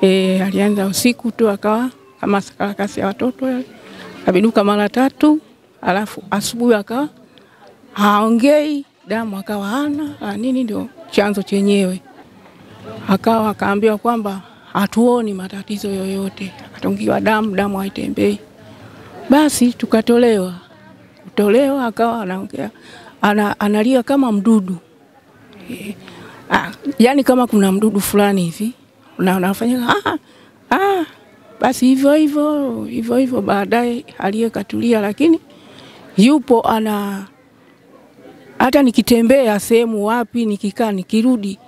Alianza usiku tu akawa kama sarakasi ya watoto, kabiduka mara 3, alafu asubuhi akawa haongei, damu akawa hana, nini ndio chanzo chenyewe. Akaambiwa kwamba hatuoni matatizo yoyote, akatungiwa damu haitembei. Basi tukatolewa. Akawa anaongea, analia kama mdudu. Yani kama kuna mdudu fulani hivi unafanya basi hivyo baadaye aliyekatulia, lakini yupo hata nikitembea sehemu wapi, nikikaa nikirudi,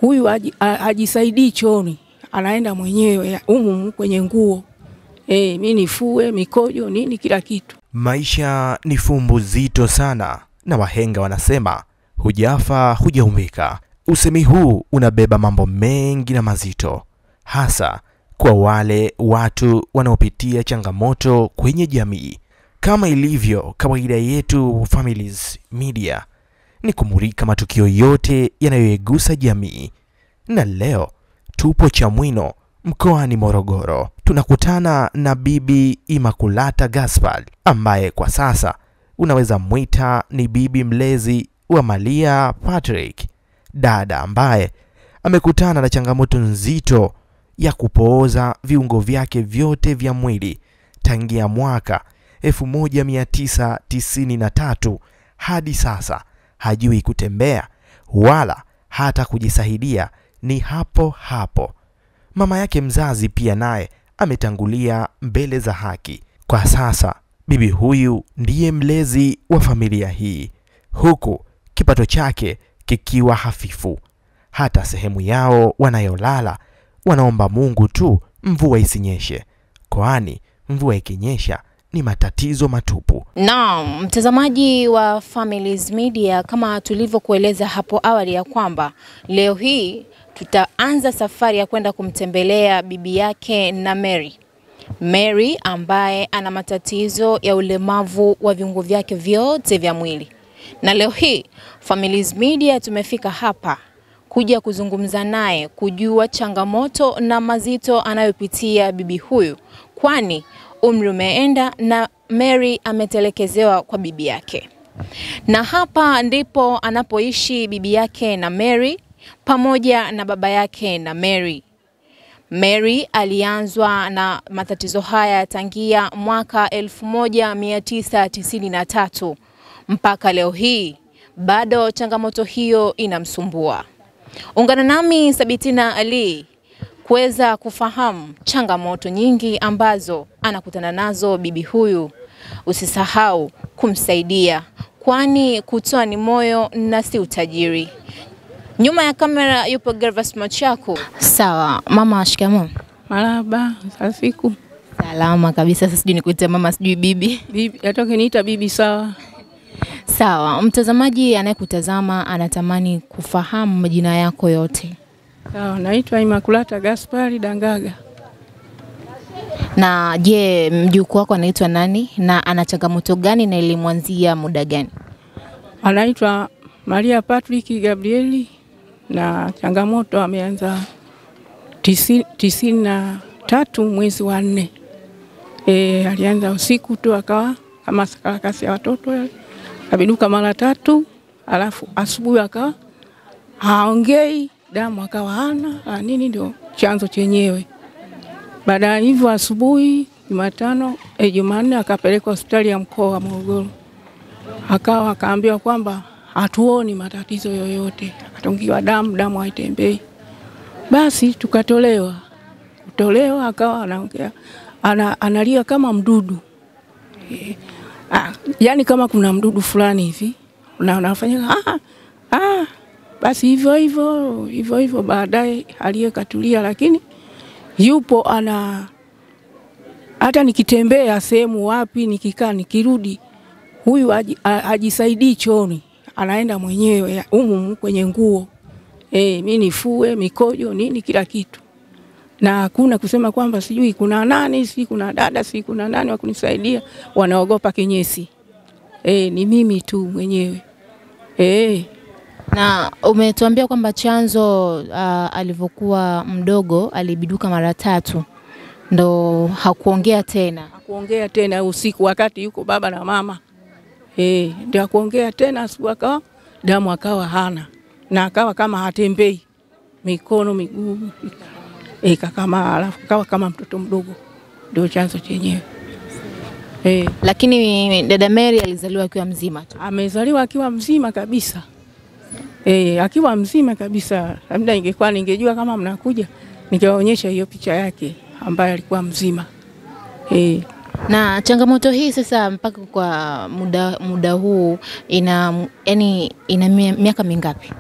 huyu ajisaidii chooni, anaenda mwenyewe kwenye nguo. Mimi nifue mikojo nini kila kitu. Maisha ni fumbo zito sana, na wahenga wanasema hujafa hujaumbika. Usemi huu unabeba mambo mengi na mazito, hasa kwa wale watu wanaopitia changamoto kwenye jamii. Kama ilivyo kawaida yetu Families Media, ni kumulika matukio yote yanayoigusa jamii. Na leo tupo Chamwino, mkoani Morogoro. Tunakutana na Bibi Immaculata Gaspard, ambaye kwa sasa unaweza mwita ni bibi mlezi wa Malia Patrick, dada ambaye amekutana na changamoto nzito ya kupooza viungo vyake vyote vya mwili tangia mwaka 1993 hadi sasa. Hajui kutembea wala hata kujisaidia, ni hapo hapo. Mama yake mzazi pia naye ametangulia mbele za haki. Kwa sasa bibi huyu ndiye mlezi wa familia hii, huku kipato chake kikiwa hafifu. Hata sehemu yao wanayolala wanaomba Mungu tu mvua isinyeshe, kwani mvua ikinyesha ni matatizo matupu. Naam, mtazamaji wa Families Media, kama tulivyokueleza hapo awali ya kwamba leo hii tutaanza safari ya kwenda kumtembelea bibi yake na Mary ambaye ana matatizo ya ulemavu wa viungo vyake vyote vya mwili. Na leo hii Families Media tumefika hapa kuja kuzungumza naye, kujua changamoto na mazito anayopitia bibi huyu, kwani umri umeenda na Mary ametelekezewa kwa bibi yake. Na hapa ndipo anapoishi bibi yake na Mary pamoja na baba yake na Mary alianzwa na matatizo haya tangia mwaka 1993 mpaka leo hii bado changamoto hiyo inamsumbua. Ungana nami Sabitina Ali kuweza kufahamu changamoto nyingi ambazo anakutana nazo bibi huyu. Usisahau kumsaidia, kwani kutoa ni moyo na si utajiri. Nyuma ya kamera yupo Gervas Machaku. Sawa, mama shikamoo. Marhaba, siku. Salama kabisa. Sasa sijui nikuite mama sijui bibi. Bibi, atoke niita bibi sawa. Sawa, mtazamaji anayekutazama anatamani kufahamu majina yako yote. Sawa, naitwa Immaculata Gaspard Dangaga. Na je, mjukuu wako anaitwa nani na ana changamoto gani na ilimwanzia muda gani? Anaitwa Malia Patrick Gabrieli, na changamoto ameanza 93 mwezi wa 4. Alianza usiku tu akawa kama sarakasi ya watoto, kabiduka mara 3, alafu asubuhi akawa haongei, damu akawa hana, nini ndio chanzo chenyewe. Baada ya hivyo asubuhi Jumanne akapelekwa hospitali ya mkoa wa Morogoro. Akaambiwa kwamba hatuoni matatizo yoyote, akatungiwa damu haitembei. Basi tukatolewa. Akawa anaongea, analia kama mdudu. Yani kama kuna mdudu fulani hivi unafanya basi hivyo baadaye aliyekatulia, lakini yupo hata nikitembea sehemu wapi, nikikaa nikirudi, huyu ajisaidii chooni, anaenda mwenyewe kwenye nguo. Mimi nifue mikojo nini kila kitu. Na hakuna kusema kwamba sijui kuna nani, si kuna dada, si kuna nani wa kunisaidia, wanaogopa kinyesi. Ni mimi tu mwenyewe. Na umetuambia kwamba chanzo alivyokuwa mdogo alibiduka mara 3 ndo hakuongea tena. Hakuongea tena usiku wakati yuko baba na mama. Ndio hakuongea tena, asubuhi akawa damu akawa hana. Na akawa kama hatembei. Mikono, miguu. Kama alafu akawa kama mtoto mdogo. Ndio chanzo chenyewe. Lakini dada Mary alizaliwa akiwa mzima tu. Amezaliwa akiwa mzima kabisa. Akiwa mzima kabisa. Labda ingekuwa ningejua kama mnakuja, ningewaonyesha hiyo picha yake ambaye alikuwa mzima. Na changamoto hii sasa mpaka kwa muda huu ina miaka mingapi?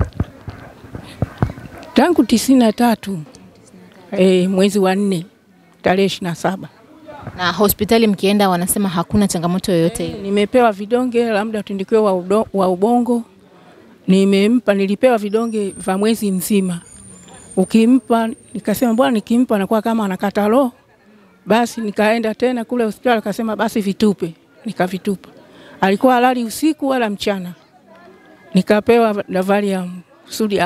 Tangu 93. Mwezi wa 4 tarehe 27. Na hospitali mkienda wanasema hakuna changamoto yoyote. Nimepewa vidonge labda tundikio wa ubongo. Nilipewa vidonge vya mwezi mzima. Ukimpa, nikasema bwana nikimpa anakuwa kama anakata roho. Basi nikaenda tena kule hospitali akasema basi vitupe. Nikavitupa. Alikuwa halali usiku wala mchana. Nikapewa Valium kusudi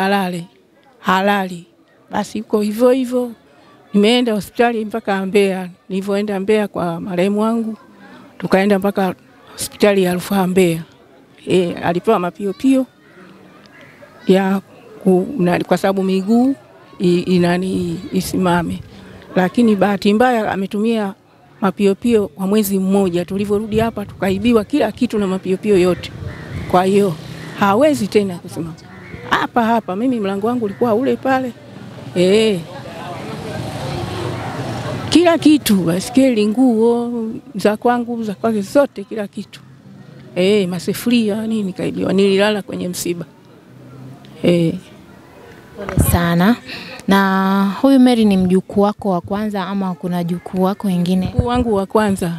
halali. Basi yuko hivyo. Nimeenda hospitali mpaka Mbeya. Nilivyoenda Mbeya kwa marehemu wangu, tukaenda mpaka hospitali ya Rufaa Mbeya. Alipewa mapio ya kwa sababu miguu isimame. Lakini bahati mbaya ametumia mapio kwa mwezi mmoja. Tulivyorudi hapa tukaibiwa kila kitu na mapio yote. Kwa hiyo hawezi tena kusimama. Hapa mimi mlango wangu ulikuwa ule pale. Kila kitu, basikeli, nguo za kwangu, za kwake zote, kila kitu. Masufuria nini kaibiwa. Nililala kwenye msiba. Pole sana. Na huyu Mary ni mjukuu wako wa kwanza ama kuna jukuu wako wengine? Mjukuu wangu wa kwanza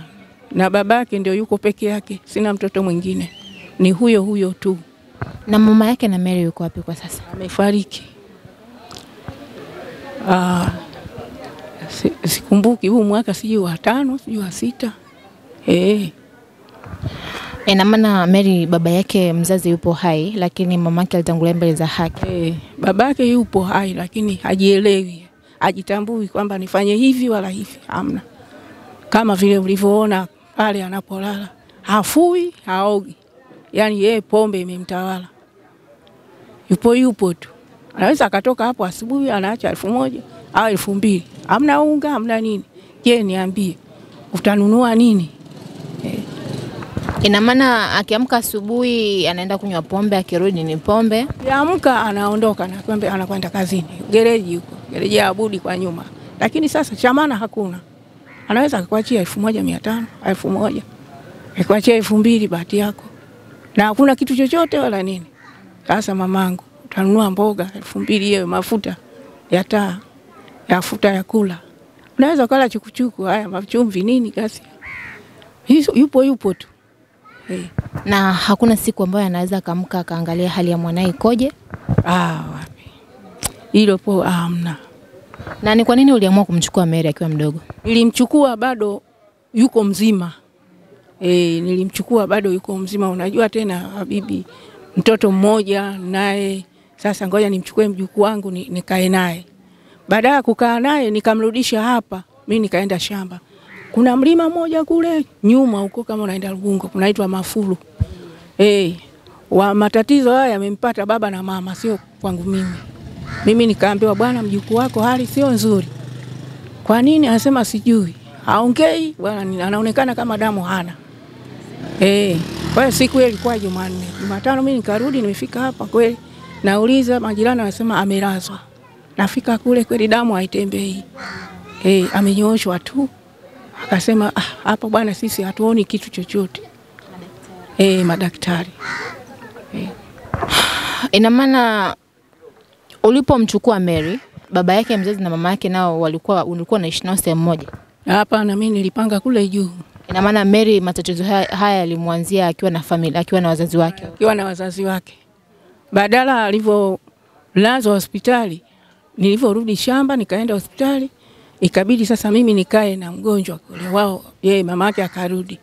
na babake ndio yuko peke yake. Sina mtoto mwingine. Ni huyo tu. Na mama yake na Mary yuko wapi kwa sasa? Amefariki. Sikumbuki huu mwaka sijui wa 5, sijui wa 6. Ina maana Mary baba yake mzazi yupo hai lakini mamake alitangulia mbele za haki. Babake yupo hai lakini hajielewi. Hajitambui kwamba nifanye hivi wala hivi. Hamna. Kama vile ulivyoona pale anapolala. Hafui, haogi. Yaani yeye pombe imemtawala. Yupo tu. Anaweza akatoka hapo asubuhi anaacha 1000 au 2000. Hamna unga, hamna nini. Je, niambie utanunua nini? Ina maana akiamka asubuhi anaenda kunywa pombe, akirudi ni pombe. Akiamka anaondoka na pombe anakwenda kazini. Gereji huko. Gereji ya Abudi kwa nyuma. Lakini sasa chamana hakuna. Anaweza kukuachia 1500, 1000. Akuachia 2000 bahati yako. Na hakuna kitu chochote wala nini. Sasa mamangu utanunua mboga 2000 hiyo mafuta ya taa. Ya futa ya kula. Unaweza kula chukuchuku haya machumvi nini kasi. Yupo tu. Na hakuna siku ambayo anaweza kaamka akaangalia hali ya mwanae ikoje? Wapi. Hilo hamna. Na ni kwa nini uliamua kumchukua Mary akiwa mdogo? Nilimchukua bado yuko mzima. Nilimchukua bado yuko mzima. Unajua tena habibi mtoto mmoja naye sasa ngoja nimchukue mjukuu wangu nikae naye. Baada ya kukaa naye nikamrudisha hapa, mimi nikaenda shamba. Kuna mlima mmoja kule nyuma huko kama unaenda Rugungo, kunaitwa Mafulu. Wa matatizo haya yamempata baba na mama, sio kwangu mimi. Mimi nikaambiwa bwana mjukuu wako hali sio nzuri. Kwa nini? Anasema sijui. Haongei, bwana anaonekana kama damu hana. Kwa hiyo siku ile ilikuwa Jumanne. Jumatano mimi nikarudi nimefika hapa kweli. Nauliza majirani wanasema amelazwa. Nafika kule kweli damu haitembei. Amenyooshwa tu. Akasema hapo bwana sisi hatuoni kitu chochote. Madaktari. Ina maana ulipomchukua Mary, baba yake mzazi na mama yake nao ulikuwa naishi nao sehemu moja? Hapana, mimi nilipanga kule juu. Ina maana Mary matatizo haya yalimwanzia akiwa na familia, akiwa na wazazi wake. Akiwa na wazazi wake. Badala alivyolazwa hospitali, nilivyorudi shamba nikaenda hospitali, ikabidi sasa mimi nikae na mgonjwa kule wao, yeye mama yake akarudi.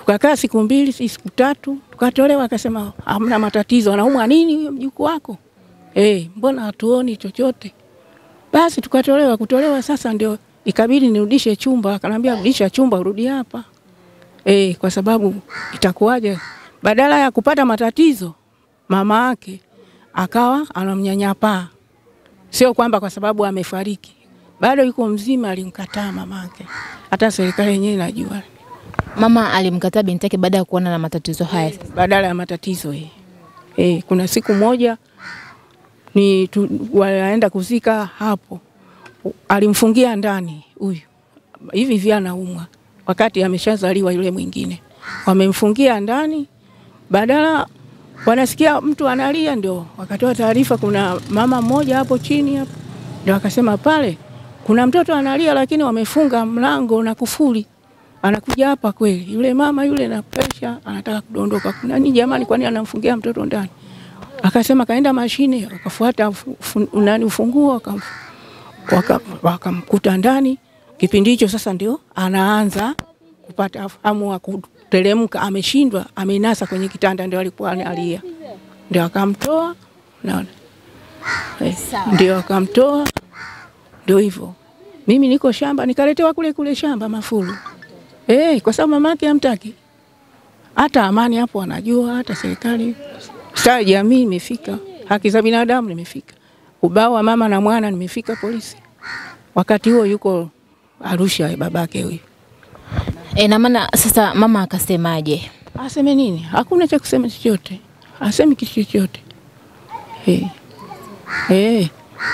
Tukakaa siku 2, siku 3, tukatolewa. Akasema hamna matatizo. Anaumwa nini mjukuu wako? Mbona hatuoni chochote? Basi tukatolewa. Kutolewa sasa ndio ikabidi nirudishe chumba. Akaniambia rudisha chumba, urudi hapa. Kwa sababu itakuwaje? Badala ya kupata matatizo, mama yake akawa anamnyanyapaa. Sio kwamba kwa sababu amefariki, bado yuko mzima, alimkataa mama yake. Hata serikali yenyewe inajua. Mama alimkataa binti yake baada ya kuona na matatizo haya. Badala ya matatizo kuna siku moja wanaenda kuzika hapo. Alimfungia ndani huyu. Hivi anaumwa wakati ameshazaliwa yule mwingine. Wamemfungia ndani, badala wanasikia mtu analia, ndio wakatoa taarifa. Kuna mama mmoja hapo chini hapo, ndio akasema pale kuna mtoto analia, lakini wamefunga mlango na kufuli. Anakuja hapa kweli yule mama yule na pressure, anataka kudondoka. Kuna nini jamani, kwani anamfungia mtoto ndani? Akasema kaenda mashine, akafuata ufunguo, wakamkuta ndani. Kipindi hicho sasa ndio anaanza kupata hamu wa kuteremka, ameshindwa, amenasa kwenye kitanda, ndio alikuwa analia. Ndio akamtoa, naona. Ndio akamtoa. Ndio hivyo. Mimi niko shamba, nikaletewa kule shamba Mafulu. Kwa sababu mamake hamtaki. Hata amani hapo anajua, hata serikali. Sasa jamii imefika, haki za binadamu nimefika. Ubao wa mama na mwana nimefika polisi. Wakati huo yuko Arusha babake huyo. Na maana sasa mama akasemaje? Aseme nini? Hakuna cha kusema chochote. Asemi kitu chochote.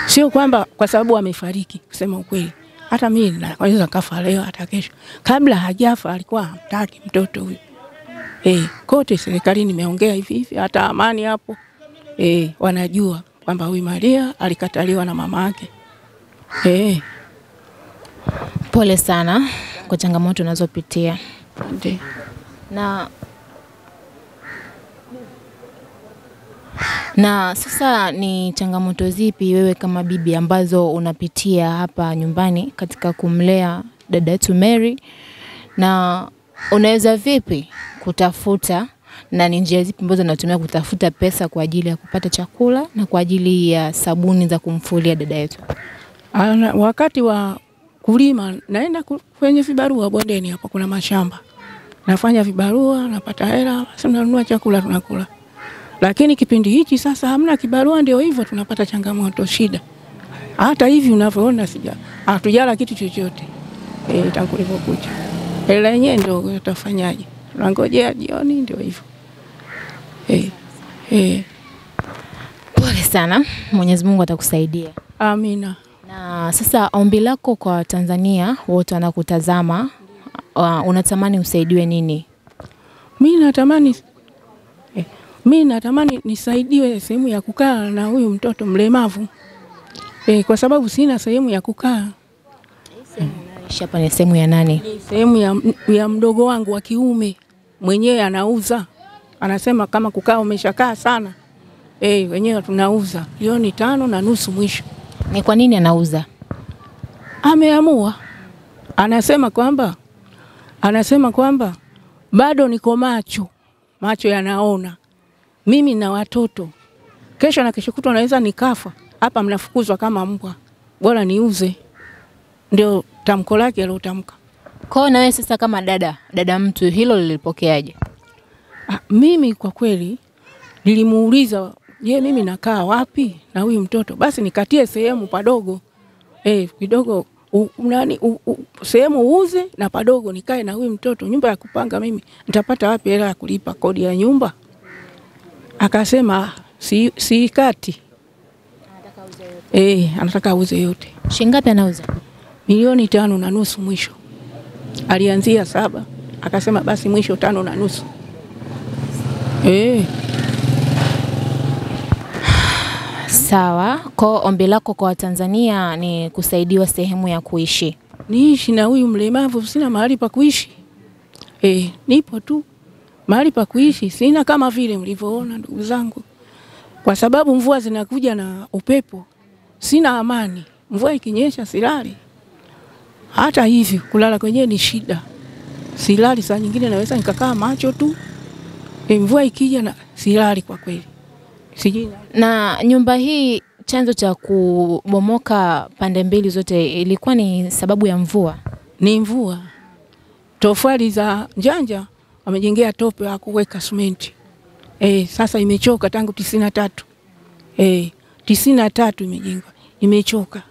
Sio kwamba kwa sababu amefariki, kusema ukweli. Hata mimi naweza kafa leo hata kesho. Kabla hajafa alikuwa hamtaki mtoto huyo. Kote serikali nimeongea hivi, hata amani hapo. Wanajua kwamba huyu Maria alikataliwa na mama yake. Pole sana kwa changamoto unazopitia. Ndio. Na sasa ni changamoto zipi wewe kama bibi ambazo unapitia hapa nyumbani katika kumlea dada yetu Mary, na unaweza vipi kutafuta, na ni njia zipi ambazo unatumia kutafuta pesa kwa ajili ya kupata chakula na kwa ajili ya sabuni za kumfulia dada yetu? Wakati wa kulima naenda kwenye vibarua bondeni, hapo kuna mashamba. Nafanya vibarua, napata hela, basi nanunua chakula tunakula. Lakini kipindi hichi sasa hamna kibarua, ndio hivyo tunapata changamoto, shida. Hata hivi unavyoona hatujala kitu chochote. Tangu kucha. Hela yenyewe ndio tutafanyaje? Tunangojea jioni, ndio hivyo. Pole sana. Mwenyezi Mungu atakusaidia. Amina. Na sasa ombi lako kwa Tanzania wote wanakutazama, unatamani usaidiwe nini? Mimi natamani nisaidiwe sehemu ya kukaa na huyu mtoto mlemavu. Kwa sababu sina sehemu ya kukaa. Unaishi hapa ni sehemu ya nani? Sehemu ya mdogo wangu wa kiume. Mwenyewe anauza. Anasema kama kukaa umeshakaa sana. Wenyewe tunauza. Milioni 5.5 mwisho. Ni kwa nini anauza? Ameamua. Anasema kwamba bado niko macho yanaona. Mimi na watoto. Kesho na kesho kutwa naweza nikafa. Hapa mnafukuzwa kama mbwa. Bora niuze. Ndio tamko lake alilotamka. Kwa na wewe sasa kama dada mtu, hilo lilipokeaje? Mimi kwa kweli nilimuuliza, je, mimi nakaa wapi na huyu mtoto? Basi nikatie sehemu padogo. Kidogo sehemu uuze na padogo nikae na huyu mtoto. Nyumba ya kupanga mimi nitapata wapi hela ya kulipa kodi ya nyumba? Akasema si kati. Anataka auze yote. Shilingi ngapi anauza? Milioni 5.5 mwisho. Alianzia 7, akasema basi mwisho 5.5. Sawa. Kwa ombi lako kwa Tanzania ni kusaidiwa sehemu ya kuishi. Niishi na huyu mlemavu, sina mahali pa kuishi. Nipo tu. Mahali pa kuishi sina, kama vile mlivyoona ndugu zangu. Kwa sababu mvua zinakuja na upepo. Sina amani. Mvua ikinyesha silali. Hata hivi kulala kwenyewe ni shida. silali, saa nyingine naweza nikakaa macho tu. Mvua ikija na silali kwa kweli. Sijui. Na nyumba hii chanzo cha kubomoka pande mbili zote ilikuwa ni sababu ya mvua? Ni mvua. Tofali za Njanja wamejengea tope wa kuweka simenti. Sasa imechoka tangu 93. 93 imejengwa. Imechoka.